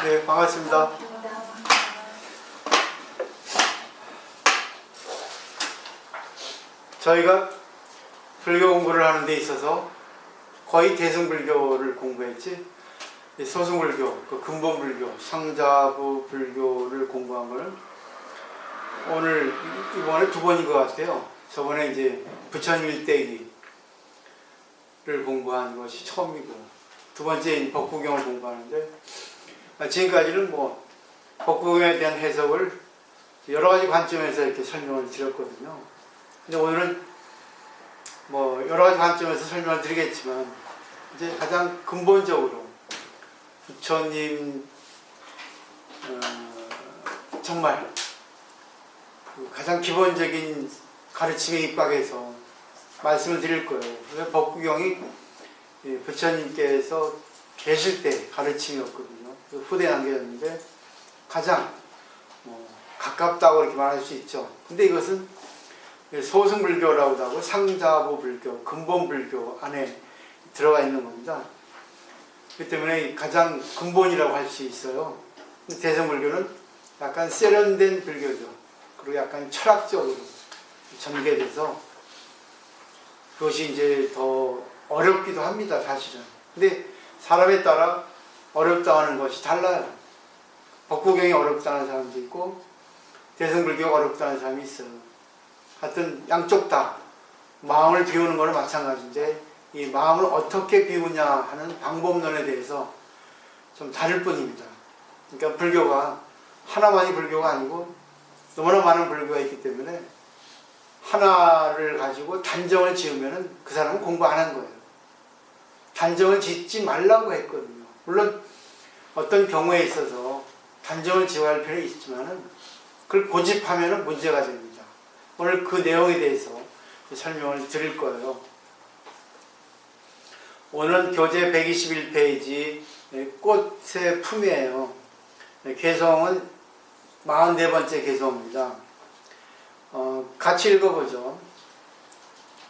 네, 반갑습니다. 저희가 불교 공부를 하는 데 있어서 거의 대승불교를 공부했지, 소승불교, 그 근본불교, 상자부 불교를 공부한 거는 오늘 이번에 두 번인 것 같아요. 저번에 이제 부처님 일대기를 공부한 것이 처음이고, 두 번째 법구경을 공부하는데, 지금까지는 뭐 법구경에 대한 해석을 여러 가지 관점에서 이렇게 설명을 드렸거든요. 근데 오늘은 뭐 여러 가지 관점에서 설명을 드리겠지만, 이제 가장 근본적으로 부처님 정말 그 가장 기본적인 가르침에 입각해서 말씀을 드릴 거예요. 그래서 법구경이 부처님께서 계실 때 가르침이었거든요. 후대에 남겨졌는데 가장 가깝다고 이렇게 말할 수 있죠. 근데 이것은 소승불교라고도 하고 상자부불교, 근본불교 안에 들어가 있는 겁니다. 그렇기 때문에 가장 근본이라고 할 수 있어요. 대승불교는 약간 세련된 불교죠. 그리고 약간 철학적으로 전개돼서 그것이 이제 더 어렵기도 합니다, 사실은. 근데 사람에 따라 어렵다 하는 것이 달라요. 법구경이 어렵다는 사람도 있고 대승불교가 어렵다는 사람이 있어요. 하여튼 양쪽 다 마음을 비우는 거는 마찬가지인데, 이 마음을 어떻게 비우냐 하는 방법론에 대해서 좀 다를 뿐입니다. 그러니까 불교가 하나만이 불교가 아니고 너무나 많은 불교가 있기 때문에 하나를 가지고 단정을 지으면 그 사람은 공부 안 한 거예요. 단정을 짓지 말라고 했거든요. 물론 어떤 경우에 있어서 단정을 지어야 할 필요는 있지만 그걸 고집하면 문제가 됩니다. 오늘 그 내용에 대해서 설명을 드릴 거예요. 오늘은 교재 121페이지 꽃의 품이에요. 개성은 44번째 개성입니다. 같이 읽어보죠.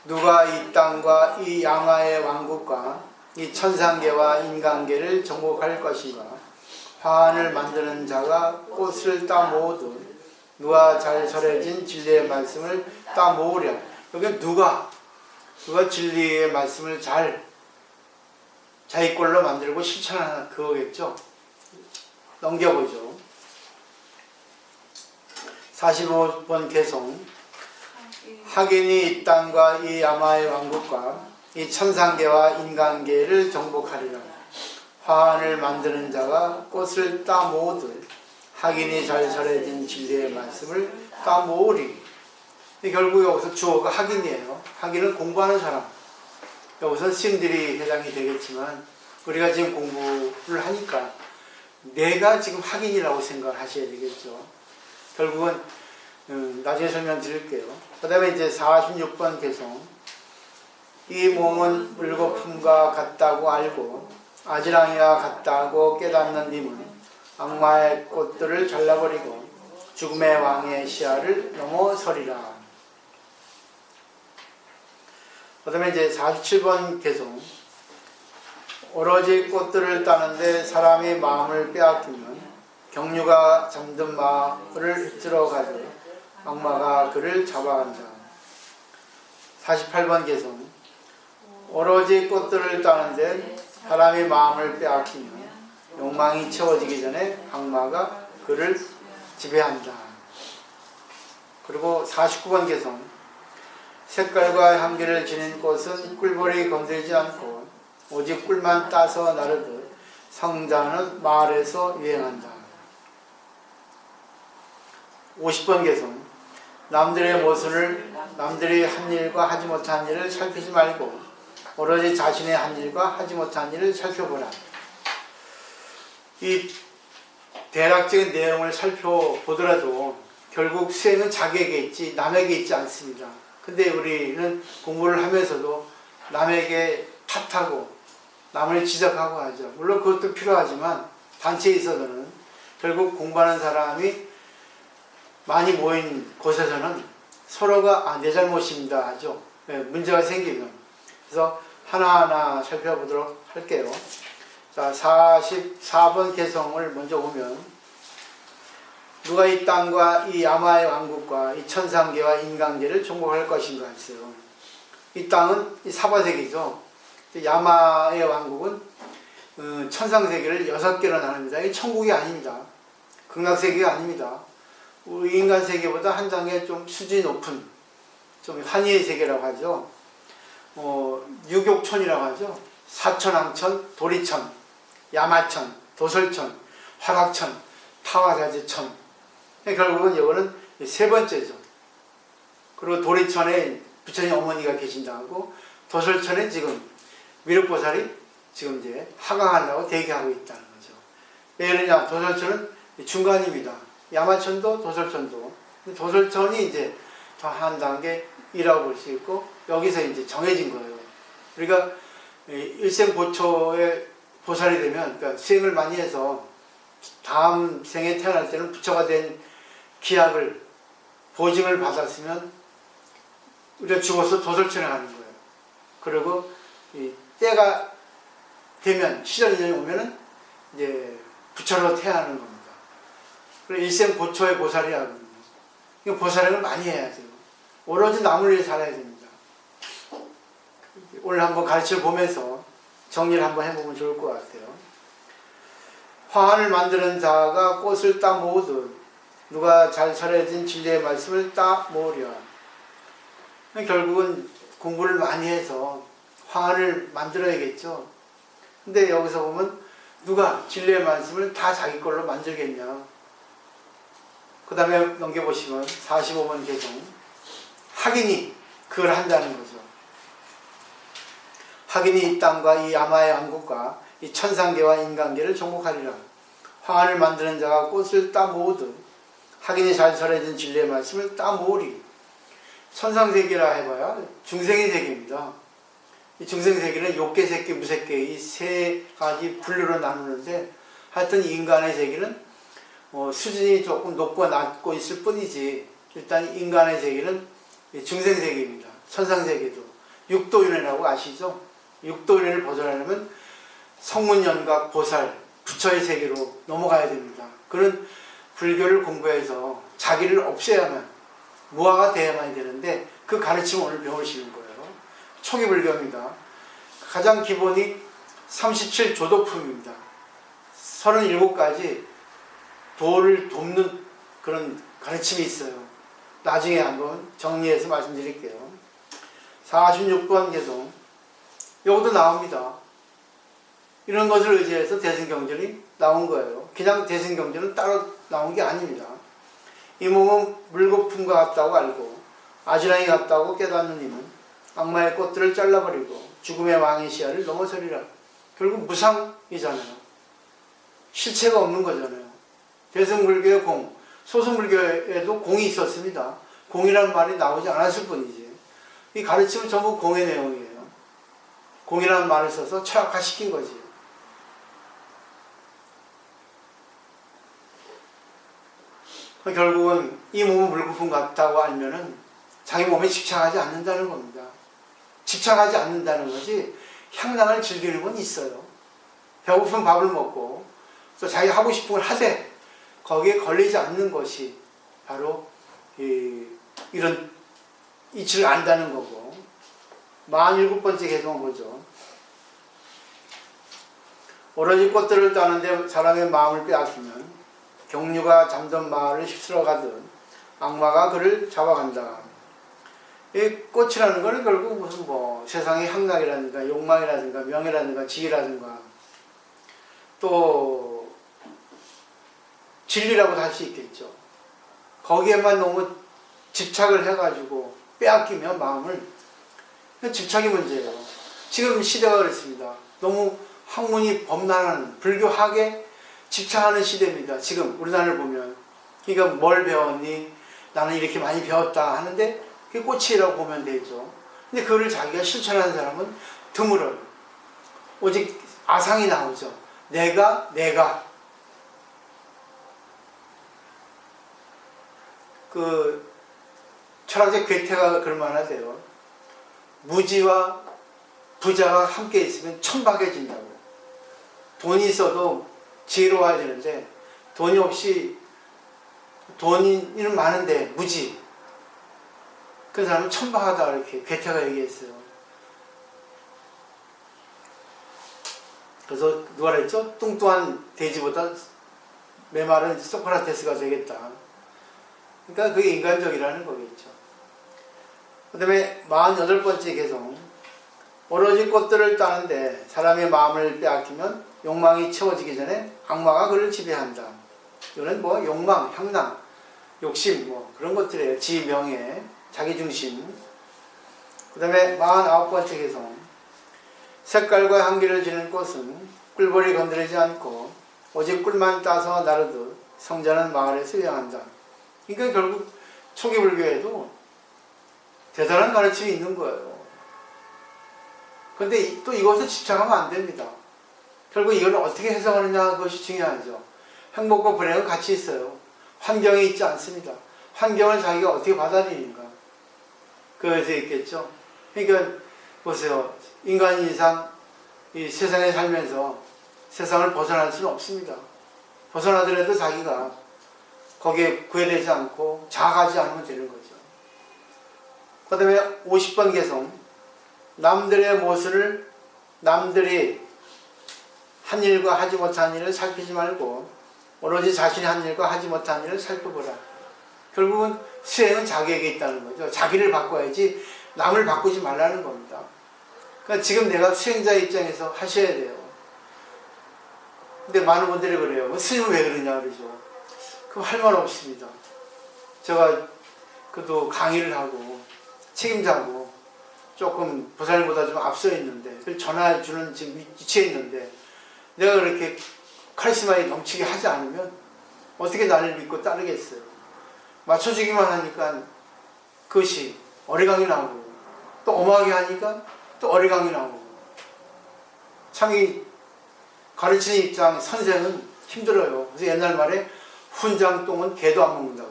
누가 이 땅과 이 양화의 왕국과 이 천상계와 인간계를 정복할 것인가? 화환을 만드는 자가 꽃을 따모으듯 누가 잘 절여진 진리의 말씀을 따모으랴. 여기 누가 진리의 말씀을 잘 자기 꼴로 만들고 실천하는 그거겠죠. 넘겨보죠. 45번 개성. 하긴이 이 땅과 이 야마의 왕국과 이 천상계와 인간계를 정복하리라. 화환을 만드는 자가 꽃을 따모으듯 하긴이 잘 절여진 진리의 말씀을 따모으리. 결국 여기서 주어가 하긴이에요. 하긴은 공부하는 사람. 여기서 스님들이 해당이 되겠지만 우리가 지금 공부를 하니까 내가 지금 하긴이라고 생각을 하셔야 되겠죠. 결국은 나중에 설명드릴게요. 그 다음에 이제 46번 개성. 이 몸은 물거품과 같다고 알고 아지랑이와 같다고 깨닫는 님은 악마의 꽃들을 잘라버리고 죽음의 왕의 시야를 넘어서리라. 그 다음에 이제 47번 개성. 오로지 꽃들을 따는데 사람이 마음을 빼앗기면 경류가 잠든 마을을 휩쓸어 가지고 악마가 그를 잡아간다. 48번 개성. 오로지 꽃들을 따는데 사람이 마음을 빼앗기면 욕망이 채워지기 전에 악마가 그를 지배한다. 그리고 49번 개성. 색깔과 향기를 지닌 꽃은 꿀벌이 건드리지 않고 오직 꿀만 따서 나르듯 성자는 마을에서 유행한다. 50번 개성. 남들의 모습을 남들이 한 일과 하지 못한 일을 살피지 말고 오로지 자신의 한 일과 하지 못한 일을 살펴보라. 이 대략적인 내용을 살펴보더라도 결국 수행은 자기에게 있지 남에게 있지 않습니다. 근데 우리는 공부를 하면서도 남에게 탓하고 남을 지적하고 하죠. 물론 그것도 필요하지만 단체에 있어서는 결국 공부하는 사람이 많이 모인 곳에서는 서로가 내 잘못입니다 하죠. 문제가 생기면. 그래서 하나하나 살펴보도록 할게요. 자, 44번 개성을 먼저 보면, 누가 이 땅과 이 야마의 왕국과 이 천상계와 인간계를 정복할 것인가 했어요. 이 땅은 이 사바세계죠. 야마의 왕국은 천상세계를 6개로 나눕니다. 이 천국이 아닙니다. 극락세계가 아닙니다. 우리 인간 세계보다 한 단계 좀 수준이 높은, 좀 환희의 세계라고 하죠. 육욕천이라고 하죠. 사천, 항천, 도리천, 야마천, 도설천, 화락천, 타화자재천. 결국은 이거는 세 번째죠. 그리고 도리천에 부처님 어머니가 계신다고, 도설천에 지금 미륵보살이 지금 이제 하강하려고 대기하고 있다는 거죠. 왜 그러냐? 도설천은 중간입니다. 야마천도 도설천도. 도설천이 이제 더 한 단계 이라고 볼 수 있고, 여기서 이제 정해진 거예요. 그러니까 일생보초에 보살이 되면, 그러니까 수행을 많이 해서 다음 생에 태어날 때는 부처가 된 기약을, 보증을 받았으면 우리가 죽어서 도설천에 가는 거예요. 그리고 이 때가 되면, 시절이 오면은 이제 부처로 태어나는 겁니다. 그래서 일생보초의 보살이라거든요. 보살행을 많이 해야 돼요. 오로지 남을 위해 살아야 됩니다. 오늘 한번 가르쳐 보면서 정리를 한번 해보면 좋을 것 같아요. 화환을 만드는 자가 꽃을 따 모으듯 누가 잘 설해진 진리의 말씀을 따 모으려. 결국은 공부를 많이 해서 화환을 만들어야겠죠. 근데 여기서 보면 누가 진리의 말씀을 다 자기 걸로 만들겠냐. 그 다음에 넘겨보시면 45번 개정. 학인이 그걸 한다는 거죠. 학인이 이 땅과 이 야마의 왕국과 이 천상계와 인간계를 정복하리라. 화환을 만드는 자가 꽃을 따 모으듯 학인이 잘 설해진 진리의 말씀을 따 모으리. 천상세계라 해봐야 중생의 세계입니다. 이 중생세계는 욕계세계, 무색계 이 세 가지 분류로 나누는데, 하여튼 인간의 세계는 수준이 조금 높고 낮고 있을 뿐이지, 일단 인간의 세계는 중생세계입니다. 천상세계도. 육도윤회라고 아시죠? 육도윤회를 벗어나려면 성문연각, 보살, 부처의 세계로 넘어가야 됩니다. 그런 불교를 공부해서 자기를 없애야만, 무아가 되어야만 되는데, 그 가르침을 오늘 배우시는 거예요. 초기 불교입니다. 가장 기본이 37조도품입니다. 37가지 도를 돕는 그런 가르침이 있어요. 나중에 한번 정리해서 말씀드릴게요. 46번 개송. 여기도 나옵니다. 이런 것을 의지해서 대승경전이 나온 거예요. 그냥 대승경전은 따로 나온 게 아닙니다. 이 몸은 물거품과 같다고 알고 아지랑이 같다고 깨닫는 이는 악마의 꽃들을 잘라버리고 죽음의 왕의 시야를 넘어서리라. 결국 무상이잖아요. 실체가 없는 거잖아요. 대승불교의 공, 소승불교에도 공이 있었습니다. 공이라는 말이 나오지 않았을 뿐이지. 이 가르침은 전부 공의 내용이에요. 공이라는 말을 써서 철학화시킨 거지. 결국은 이 몸은 물거품 같다고 알면은 자기 몸에 집착하지 않는다는 겁니다. 집착하지 않는다는 거지, 향락을 즐기는 건 있어요. 배고프면 밥을 먹고 또 자기 하고 싶은 걸 하되 거기에 걸리지 않는 것이 바로 이런 이치를 안다는 거고. 47번째 개송 보죠. 오로지 꽃들을 따는데 사람의 마음을 빼앗으면 경류가 잠든 마을을 휩쓸어 가듯 악마가 그를 잡아간다. 이 꽃이라는 거는 결국 무슨 세상의 향락이라든가 욕망이라든가 명예라든가 지위라든가 또 진리라고도 할 수 있겠죠. 거기에만 너무 집착을 해가지고 빼앗기면 마음을, 집착이 문제예요. 지금 시대가 그렇습니다. 너무 학문이 범람하는 불교학에 집착하는 시대입니다. 지금 우리나라를 보면. 그러니까 뭘 배웠니? 나는 이렇게 많이 배웠다 하는데 그게 꽃이라고 보면 되죠. 근데 그거를 자기가 실천하는 사람은 드물어요. 오직 아상이 나오죠. 내가 그 철학자 괴테가 그런 말 하세요. 무지와 부자가 함께 있으면 천박해진다고. 돈이 있어도 지혜로워야 되는데 돈이 없이 돈은 많은데 무지. 그 사람은 천박하다 이렇게 괴테가 얘기했어요. 그래서 누가 그랬죠? 뚱뚱한 돼지보다 메마른 소크라테스가 되겠다. 그러니까 그게 인간적이라는 거겠죠. 그 다음에 48번째 개성. 오로지 꽃들을 따는데 사람의 마음을 빼앗기면 욕망이 채워지기 전에 악마가 그를 지배한다. 이거는 뭐 욕망, 향락, 욕심 뭐 그런 것들이에요. 지, 명예, 자기중심. 그 다음에 49번째 개성. 색깔과 향기를 지닌 꽃은 꿀벌이 건드리지 않고 오직 꿀만 따서 나르듯 성자는 마을에서 요양한다. 그러니까 결국 초기 불교에도 대단한 가르침이 있는 거예요. 그런데 또 이것을 집착하면 안 됩니다. 결국 이걸 어떻게 해석하느냐 그것이 중요하죠. 행복과 불행은 같이 있어요. 환경이 있지 않습니다. 환경을 자기가 어떻게 받아들이는가. 그것에 있겠죠. 그러니까 보세요. 인간 이상 이 세상에 살면서 세상을 벗어날 수는 없습니다. 벗어나더라도 자기가 거기에 구애되지 않고 자학하지 않으면 되는 거죠. 그 다음에 50번 개성. 남들의 모습을 남들이 한 일과 하지 못한 일을 살피지 말고 오로지 자신이 한 일과 하지 못한 일을 살펴보라. 결국은 수행은 자기에게 있다는 거죠. 자기를 바꿔야지 남을 바꾸지 말라는 겁니다. 그러니까 지금 내가 수행자의 입장에서 하셔야 돼요. 근데 많은 분들이 그래요. 스님은 왜 그러냐 그러죠. 그럼 할 말 없습니다. 제가 그래도 강의를 하고 책임자고 조금 보살보다 좀 앞서 있는데 그걸 전화주는 지금 위치에 있는데 내가 그렇게 카리스마에 넘치게 하지 않으면 어떻게 나를 믿고 따르겠어요. 맞춰주기만 하니까 그것이 어리광이 나오고 또 엄하게 하니까 또 어리광이 나오고 참 이 가르치는 입장 선생은 힘들어요. 그래서 옛날 말에 훈장똥은 개도 안 먹는다고.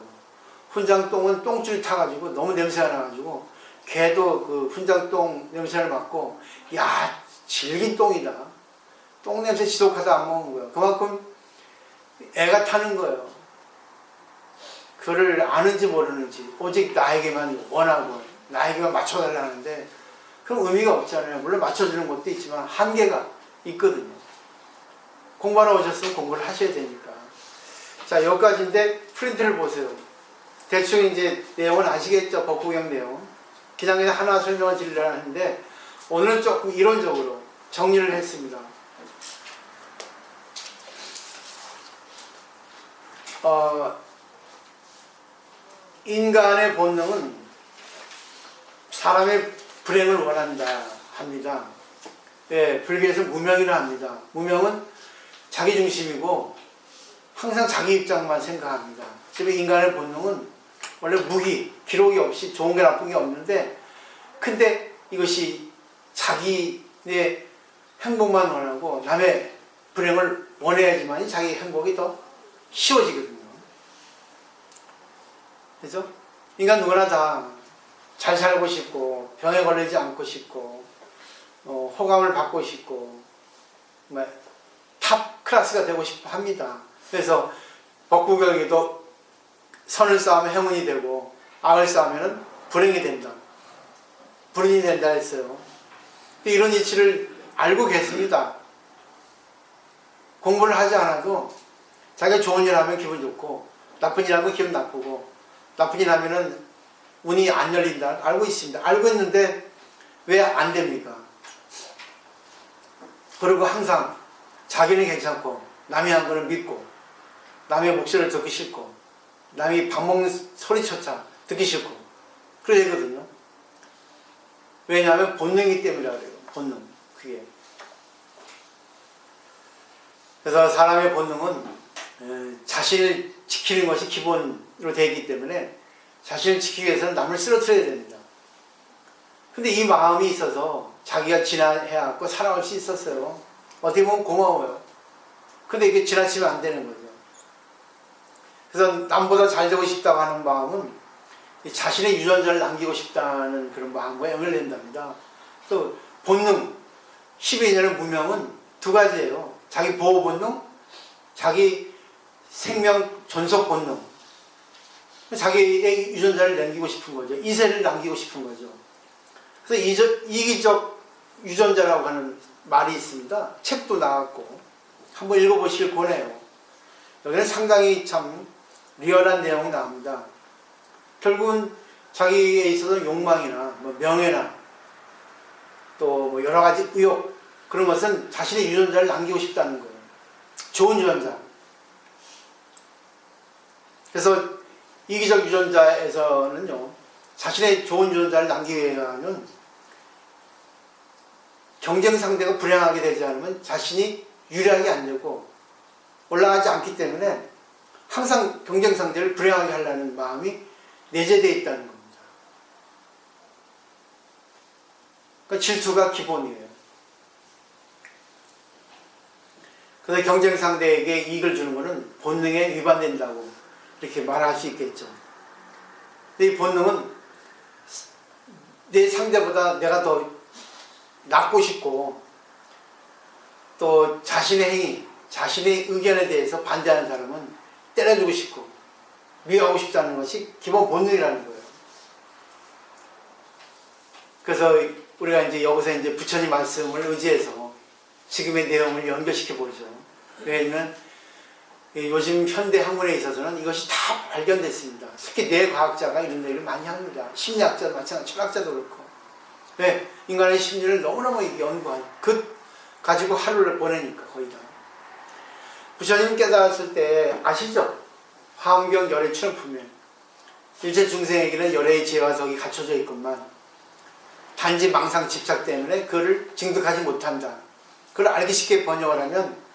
훈장똥은 똥줄이 타가지고 너무 냄새가 나가지고 개도 그 훈장똥 냄새를 맡고 야 질긴 똥이다. 똥 냄새 지독하다 안 먹는 거예요. 그만큼 애가 타는 거예요. 그를 아는지 모르는지 오직 나에게만 원하고 나에게만 맞춰달라는데 그럼 의미가 없잖아요. 물론 맞춰주는 것도 있지만 한계가 있거든요. 공부하러 오셨으면 공부를 하셔야 되니까. 자, 여기까지인데 프린트를 보세요. 대충 이제 내용은 아시겠죠? 법구경 내용. 그냥 하나 설명을 드리려고 하는데 오늘은 조금 이론적으로 정리를 했습니다. 인간의 본능은 사람의 불행을 원한다 합니다. 예, 불교에서 무명이라 합니다. 무명은 자기중심이고 항상 자기 입장만 생각합니다. 그래서 인간의 본능은 원래 무기, 기록이 없이 좋은 게 나쁜 게 없는데 근데 이것이 자기의 행복만 원하고 남의 불행을 원해야지만 자기 행복이 더 쉬워지거든요. 그래서 인간 누구나 다 잘 살고 싶고 병에 걸리지 않고 싶고 호감을 받고 싶고 탑 클래스가 되고 싶어 합니다. 그래서 법구경에도 선을 쌓으면 행운이 되고 악을 쌓으면 불행이 된다. 불운이 된다 했어요. 이런 이치를 알고 계십니다. 공부를 하지 않아도 자기가 좋은 일 하면 기분 좋고 나쁜 일 하면 기분 나쁘고 나쁜 일 하면은 운이 안 열린다. 알고 있습니다. 알고 있는데 왜 안 됩니까? 그리고 항상 자기는 괜찮고 남이 한 거는 믿고 남의 목소리를 듣기 싫고 남이 밥 먹는 소리조차 듣기 싫고 그래야 되거든요. 왜냐하면 본능이기 때문이라 그래요. 본능. 그게. 그래서 사람의 본능은 자신을 지키는 것이 기본으로 되어 있기 때문에 자신을 지키기 위해서는 남을 쓰러뜨려야 됩니다. 근데 이 마음이 있어서 자기가 지나해갖고 살아갈 수 있었어요. 어떻게 보면 고마워요. 근데 이게 지나치면 안 되는 거죠. 그래서 남보다 잘 되고 싶다고 하는 마음은 자신의 유전자를 남기고 싶다는 그런 마음과 연결된답니다. 또 본능, 12년의 무명은 두 가지예요. 자기 보호 본능, 자기 생명 존속 본능, 자기의 유전자를 남기고 싶은 거죠. 이세를 남기고 싶은 거죠. 그래서 이기적 유전자라고 하는 말이 있습니다. 책도 나왔고 한번 읽어보시길 권해요. 여기는 상당히 참 리얼한 내용이 나옵니다. 결국은 자기에 있어서 욕망이나 뭐 명예나 또 뭐 여러 가지 의욕, 그런 것은 자신의 유전자를 남기고 싶다는 거예요. 좋은 유전자. 그래서 이기적 유전자에서는요, 자신의 좋은 유전자를 남기기 위해서는 경쟁 상대가 불행하게 되지 않으면 자신이 유리하게 안 되고 올라가지 않기 때문에 항상 경쟁 상대를 불행하게 하려는 마음이 내재되어 있다는 겁니다. 그러니까 질투가 기본이에요. 그래서 경쟁 상대에게 이익을 주는 것은 본능에 위반된다고 이렇게 말할 수 있겠죠. 근데 이 본능은 내 상대보다 내가 더 낫고 싶고 또 자신의 행위, 자신의 의견에 대해서 반대하는 사람은 때려주고 싶고 미워하고 싶다는 것이 기본 본능이라는 거예요. 그래서 우리가 이제 여기서 이제 부처님 말씀을 의지해서 지금의 내용을 연결시켜 보죠. 왜냐하면 요즘 현대 학문에 있어서는 이것이 다 발견됐습니다. 특히 뇌과학자가 이런 얘기를 많이 합니다. 심리학자도 마찬가지, 철학자도 그렇고. 왜? 인간의 심리를 너무너무 연구하고 가지고 하루를 보내니까 거의 다. 부처님 깨달았을 때 아시죠? 화엄경 열애 출연품에 일체 중생에게는 열애의 지혜와 덕이 갖춰져 있건만 단지 망상 집착 때문에 그를 징득하지 못한다. 그걸 알기 쉽게 번역을 하면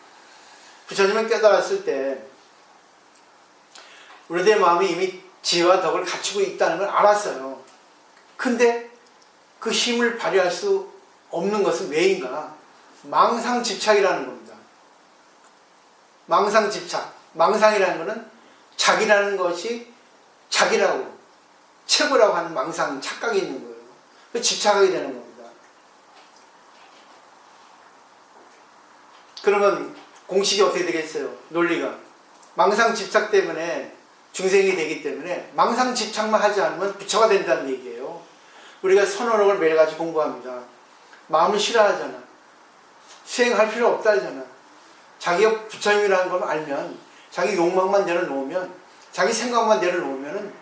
부처님은 깨달았을 때 우리들의 마음이 이미 지혜와 덕을 갖추고 있다는 걸 알았어요. 근데 그 힘을 발휘할 수 없는 것은 왜인가? 망상 집착이라는 겁니다. 망상 집착. 망상이라는 것은 자기라는 것이 자기라고 최고라고 하는 망상, 착각이 있는 거예요. 그 집착하게 되는 겁니다. 그러면 공식이 어떻게 되겠어요? 논리가. 망상 집착 때문에 중생이 되기 때문에 망상 집착만 하지 않으면 부처가 된다는 얘기예요. 우리가 선언록을 매일같이 공부합니다. 마음을 싫어하잖아. 수행할 필요 없다잖아. 자기가 부처님이라는 걸 알면, 자기 욕망만 내려놓으면, 자기 생각만 내려놓으면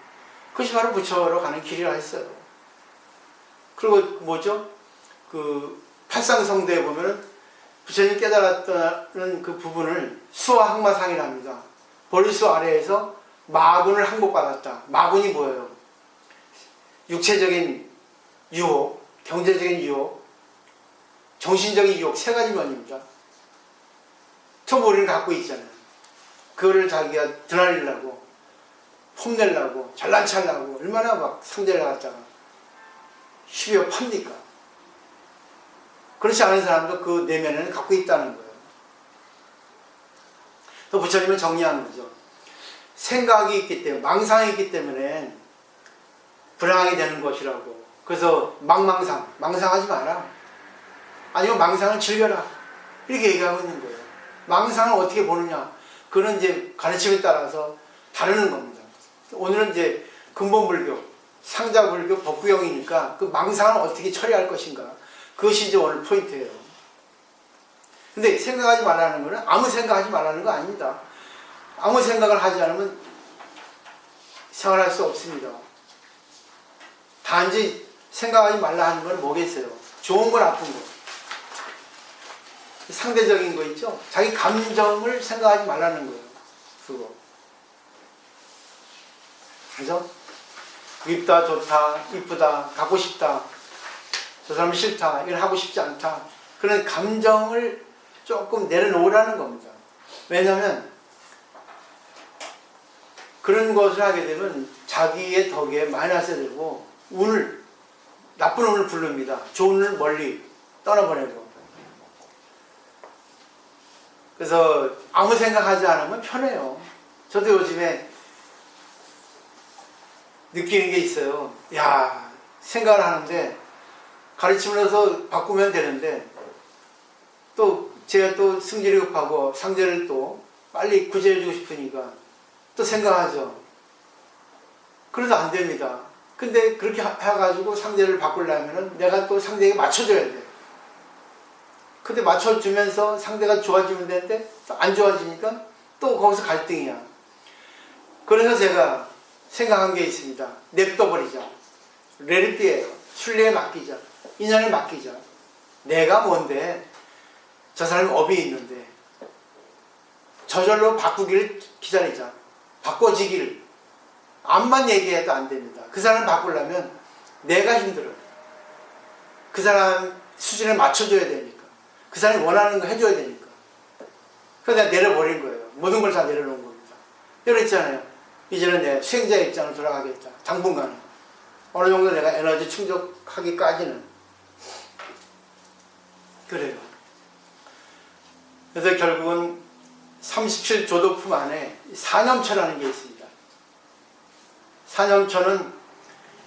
그것이 바로 부처로 가는 길이라 했어요. 그리고 뭐죠? 그 팔상성대에 보면은 부처님이 깨달았다는 그 부분을 수화항마상이랍니다. 보리수 아래에서 마군을 항복받았다. 마군이 뭐예요? 육체적인 유혹, 경제적인 유혹, 정신적인 유혹, 세 가지 면입니다. 저 우리는 갖고 있잖아요. 그거를 자기가 드날리려고, 폼내려고, 잘난 척하려고 얼마나 막 상대를 갖다가 휘어 팝니까? 그렇지 않은 사람도 그 내면에는 갖고 있다는 거예요. 또 부처님은 정리한 거죠. 생각이 있기 때문에, 망상이 있기 때문에 불행하게 되는 것이라고. 그래서 망상하지 마라. 아니면 망상을 즐겨라. 이렇게 얘기하고 있는 거예요. 망상을 어떻게 보느냐. 그는 이제 가르침에 따라서 다루는 겁니다. 오늘은 이제 근본불교, 상자불교, 법구형이니까 그 망상을 어떻게 처리할 것인가. 그것이 이제 오늘 포인트예요. 근데 생각하지 말라는 거는 아무 생각하지 말라는 거 아닙니다. 아무 생각을 하지 않으면 생활할 수 없습니다. 단지 생각하지 말라 하는 건 뭐겠어요? 좋은 거 나쁜 거. 상대적인 거 있죠? 자기 감정을 생각하지 말라는 거예요. 그거. 그죠? 밉다, 좋다, 이쁘다, 갖고 싶다, 저 사람 싫다, 이건 하고 싶지 않다. 그런 감정을 조금 내려놓으라는 겁니다. 왜냐하면 그런 것을 하게 되면 자기의 덕에 마이너스 되고 나쁜 운을 부릅니다. 좋은 운을 멀리 떠나보내고. 그래서 아무 생각하지 않으면 편해요. 저도 요즘에 느끼는 게 있어요. 야, 생각을 하는데 가르침을 해서 바꾸면 되는데 또 제가 또 승질이 급하고 상대를 또 빨리 구제해주고 싶으니까 또 생각하죠. 그래도 안 됩니다. 근데 그렇게 해가지고 상대를 바꾸려면은 내가 또 상대에게 맞춰줘야 돼. 근데 맞춰주면서 상대가 좋아지면 되는데 또 안 좋아지니까 또 거기서 갈등이야. 그래서 제가 생각한 게 있습니다. 냅둬버리자. 레리피예요. 순리에 맡기자. 인연에 맡기자. 내가 뭔데 저 사람이 업이 있는데 저절로 바꾸기를 기다리자. 바꿔지기를. 암만 얘기해도 안 됩니다. 그 사람을 바꾸려면 내가 힘들어요. 그 사람 수준에 맞춰줘야 되니까. 그 사람이 원하는 거 해줘야 되니까. 그래서 내가 내려버린 거예요. 모든 걸 다 내려놓은 겁니다. 그랬잖아요. 이제는 내 수행자의 입장으로 돌아가겠다. 당분간은. 어느 정도 내가 에너지 충족하기까지는. 그래요. 그래서 결국은 37조도품 안에 사념처라는 게 있습니다. 사념처는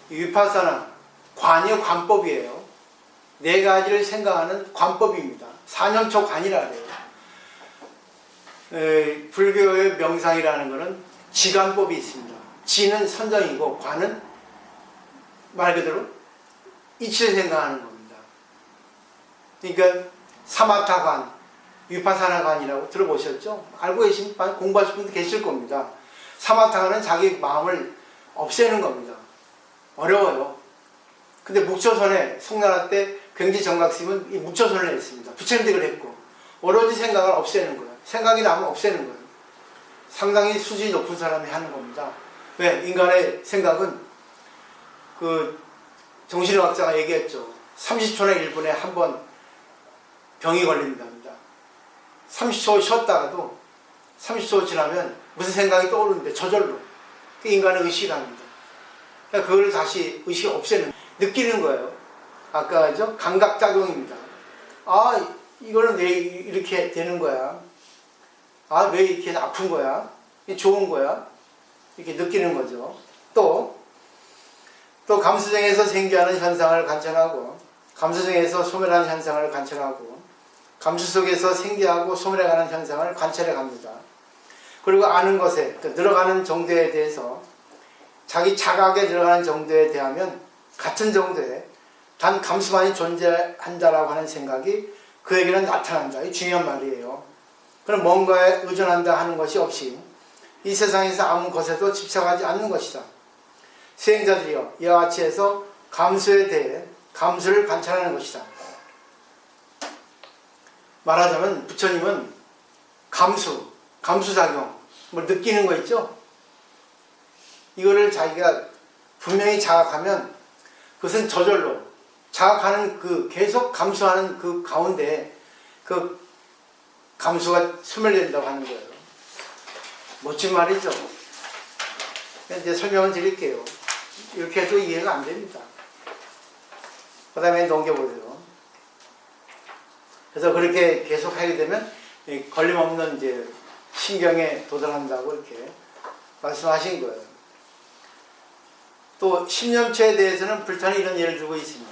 위파사나 관이 관법이에요. 네 가지를 생각하는 관법입니다. 사념처 관이라 그래요. 불교의 명상이라는 것은 지관법이 있습니다. 지는 선정이고 관은 말 그대로 이치를 생각하는 겁니다. 그러니까 사마타관, 위파사나관이라고 들어보셨죠? 알고 계신 분, 공부하신 분도 계실 겁니다. 사마타관은 자기 마음을 없애는 겁니다. 어려워요. 근데 묵초선에 송나라 때 굉지정각스님은 이 묵초선을 했습니다. 부처님도 했고 오로지 생각을 없애는 거예요. 생각이 나면 없애는 거예요. 상당히 수준이 높은 사람이 하는 겁니다. 왜? 인간의 생각은 그 정신의학자가 얘기했죠. 30초나 1분에 한 번 병이 걸립니다. 30초 쉬었다가도 30초 지나면 무슨 생각이 떠오르는데 저절로 그 인간의 의식을 합니다. 그러니까 그걸 다시 의식을 없애는 느끼는 거예요. 아까 저 감각작용입니다. 아 이거는 왜 이렇게 되는 거야? 아 왜 이렇게 아픈 거야? 좋은 거야? 이렇게 느끼는 거죠. 또 감수정에서 생겨하는 현상을 관찰하고 감수정에서 소멸하는 현상을 관찰하고 감수 속에서 생겨하고 소멸해가는 현상을 관찰해 갑니다. 그리고 아는 것에 늘어가는 정도에 대해서 자기 자각에 늘어가는 정도에 대하면 같은 정도에 단 감수만이 존재한다라고 하는 생각이 그에게는 나타난다. 이 중요한 말이에요. 그럼 뭔가에 의존한다 하는 것이 없이 이 세상에서 아무 것에도 집착하지 않는 것이다. 수행자들이여 이와 같이 해서 감수에 대해 감수를 관찰하는 것이다. 말하자면 부처님은 감수작용, 뭘 느끼는 거 있죠? 이거를 자기가 분명히 자각하면 그것은 저절로 자각하는 계속 감수하는 그 가운데 그 감수가 소멸된다고 하는 거예요. 멋진 말이죠? 이제 설명을 드릴게요. 이렇게 해도 이해가 안 됩니다. 그 다음에 넘겨보세요. 그래서 그렇게 계속 하게 되면 걸림없는 이제 신경에 도달한다고 이렇게 말씀하신 거예요. 또 신념체에 대해서는 불탄이 이런 예를 들고 있습니다.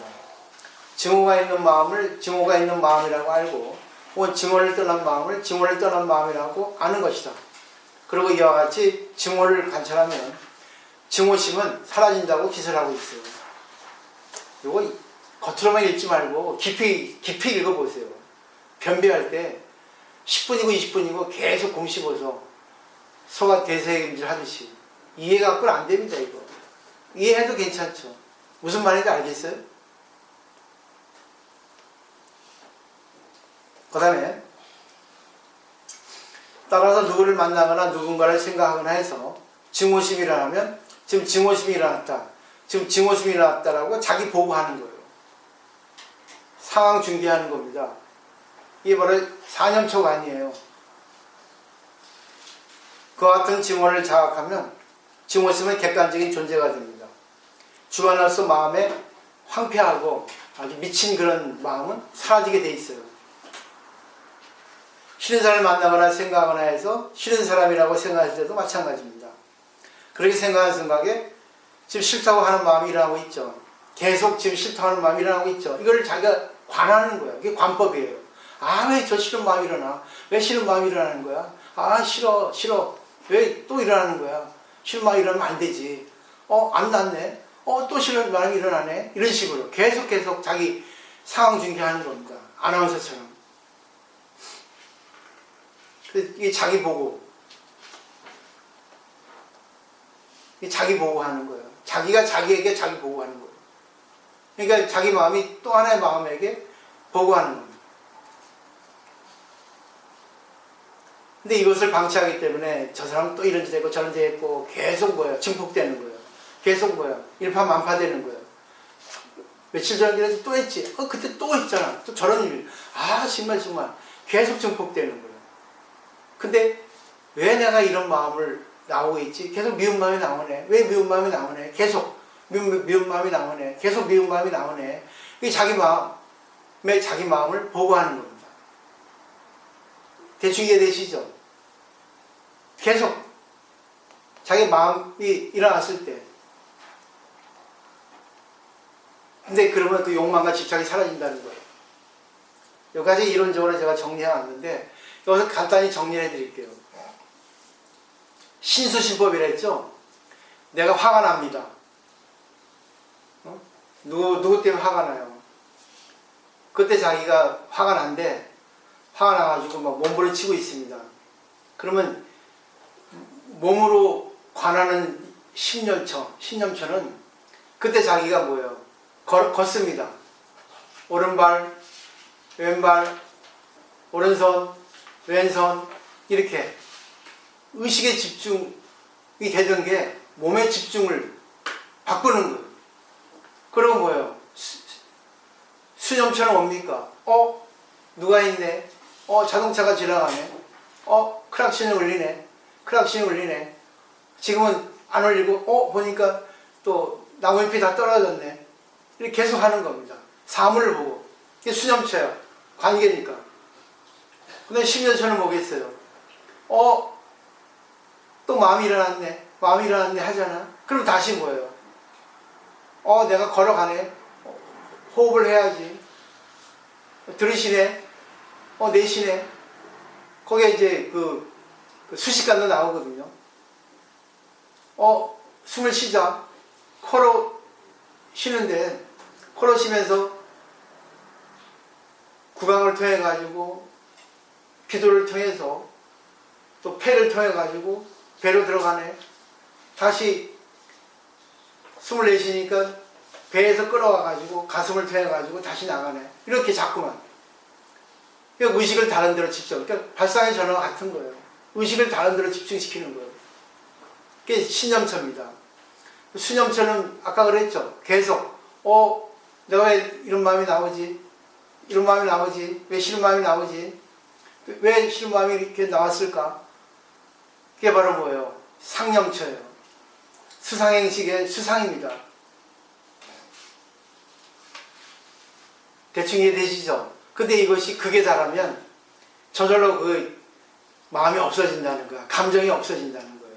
증오가 있는 마음을 증오가 있는 마음이라고 알고 혹은 증오를 떠난 마음을 증오를 떠난 마음이라고 아는 것이다. 그리고 이와 같이 증오를 관찰하면 증오심은 사라진다고 기설하고 있어요. 이거 겉으로만 읽지 말고 깊이 읽어보세요. 변비할 때 10분이고 20분이고 계속 곰씹어서 소가 대세임질 하듯이 이해 갖고는 안 됩니다. 이거 이해해도 괜찮죠. 무슨 말인지 알겠어요? 그 다음에 따라서 누구를 만나거나 누군가를 생각하거나 해서 증오심이 일어나면 지금 증오심이 일어났다. 지금 증오심이 일어났다라고 자기 보고하는 거예요. 상황 중계하는 겁니다. 이게 바로 사념초가 아니에요. 그와 같은 증오를 자각하면 증오심은 객관적인 존재가 됩니다. 주관으로서 마음에 황폐하고 아주 미친 그런 마음은 사라지게 돼 있어요. 싫은 사람을 만나거나 생각하거나 해서 싫은 사람이라고 생각할 때도 마찬가지입니다. 그렇게 생각하는 생각에 지금 싫다고 하는 마음이 일어나고 있죠. 계속 지금 싫다고 하는 마음이 일어나고 있죠. 이걸 자기가 관하는 거예요. 이게 관법이에요. 아, 왜 저 싫은 마음이 일어나? 왜 싫은 마음이 일어나는 거야? 아, 싫어, 싫어. 왜 또 일어나는 거야? 싫은 마음이 일어나면 안 되지. 안 났네. 또 싫은 마음이 일어나네. 이런 식으로 계속 자기 상황 중계하는 겁니다. 아나운서처럼. 이게 자기 보고. 이게 자기 보고 하는 거예요. 자기가 자기에게 자기 보고 하는 거예요. 그러니까 자기 마음이 또 하나의 마음에게 보고하는 겁니다. 근데 이것을 방치하기 때문에 저 사람은 또 이런 짓 했고 저런 짓 했고 계속 뭐예요? 증폭되는 거예요. 계속 뭐예요? 일파만파되는 거예요. 며칠 전에 또 했지. 그때 또 했잖아. 또 저런 일. 아, 정말 계속 증폭되는 거예요. 근데 왜 내가 이런 마음을 나오고 있지? 계속 미운 마음이 나오네. 왜 미운 마음이 나오네? 계속 미운 마음이 나오네. 계속 미운 마음이 나오네. 이게 자기 마음을 보고하는 겁니다. 대충 이해되시죠? 계속 자기 마음이 일어났을 때. 근데 그러면 그 욕망과 집착이 사라진다는 거예요. 여기까지 이론적으로 제가 정리해 왔는데 여기서 간단히 정리해 드릴게요. 신수신법이라 했죠? 내가 화가 납니다. 누구 때문에 화가 나요? 그때 자기가 화가 난데 화가 나가지고 막 몸부림치고 있습니다. 그러면 몸으로 관하는 신념처는 그때 자기가 뭐예요? 걷습니다. 오른발, 왼발, 오른손, 왼손 이렇게 의식의 집중이 되던 게 몸의 집중을 바꾸는 거예요. 그럼 뭐예요? 수념처럼 옵니까? 누가 있네? 자동차가 지나가네? 크락신이 울리네? 지금은 안 울리고, 보니까 또 나무잎이 다 떨어졌네. 이렇게 계속 하는 겁니다. 사물을 보고. 이게 수념체야. 관계니까. 근데 10년 전에 뭐겠어요? 또 마음이 일어났네 하잖아. 그럼 다시 뭐예요? 내가 걸어가네. 호흡을 해야지. 들으시네. 내쉬네. 거기에 이제 그 수식관도 나오거든요. 숨을 쉬자. 코로 쉬는데, 코로 쉬면서 구강을 통해 가지고, 기도를 통해서, 또 폐를 통해 가지고, 배로 들어가네. 다시 숨을 내쉬니까 배에서 끌어와 가지고 가슴을 통해 가지고 다시 나가네. 이렇게 자꾸만. 그러니까 의식을 다른 데로 집중. 그러니까 발상의 전화와 같은 거예요. 의식을 다른 데로 집중시키는 거예요. 그게 신념처입니다. 수념처는 아까 그랬죠. 계속 내가 왜 이런 마음이 나오지? 왜 싫은 마음이 나오지? 왜 싫은 마음이 이렇게 나왔을까? 그게 바로 뭐예요? 상념처예요. 수상행식의 수상입니다. 대충 이해되시죠? 근데 이것이 극에 달하면 저절로 그 마음이 없어진다는 거야. 감정이 없어진다는 거예요.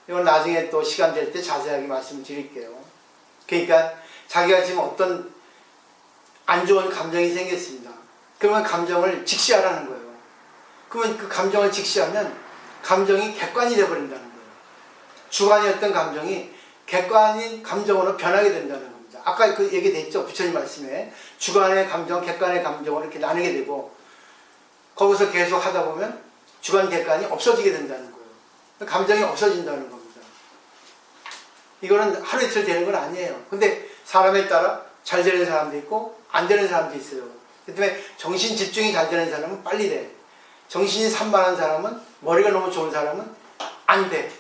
이건 나중에 또 시간 될 때 자세하게 말씀드릴게요. 그러니까 자기가 지금 어떤 안 좋은 감정이 생겼습니다. 그러면 감정을 직시하라는 거예요. 그러면 그 감정을 직시하면 감정이 객관이 되어버린다는 거예요. 주관이었던 감정이 객관인 감정으로 변하게 된다는 겁니다. 아까 그 얘기 됐죠? 부처님 말씀에 주관의 감정, 객관의 감정으로 이렇게 나누게 되고 거기서 계속 하다 보면 주관, 객관이 없어지게 된다는 거예요. 감정이 없어진다는 겁니다. 이거는 하루 이틀 되는 건 아니에요. 근데 사람에 따라 잘 되는 사람도 있고 안 되는 사람도 있어요. 그 때문에 정신 집중이 잘 되는 사람은 빨리 돼. 정신이 산만한 사람은, 머리가 너무 좋은 사람은 안 돼.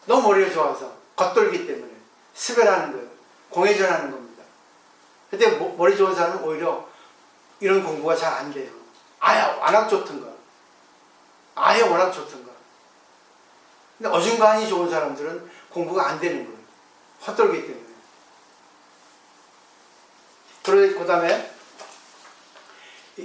너무 머리가 좋아서 겉돌기 때문에 스베라는 거예요. 공회전하는 겁니다. 근데 머리 좋은 사람은 오히려 이런 공부가 잘 안 돼요. 워낙 좋던가. 워낙 좋던가. 근데 어중간히 좋은 사람들은 공부가 안 되는 거예요. 헛돌기 때문에. 그 다음에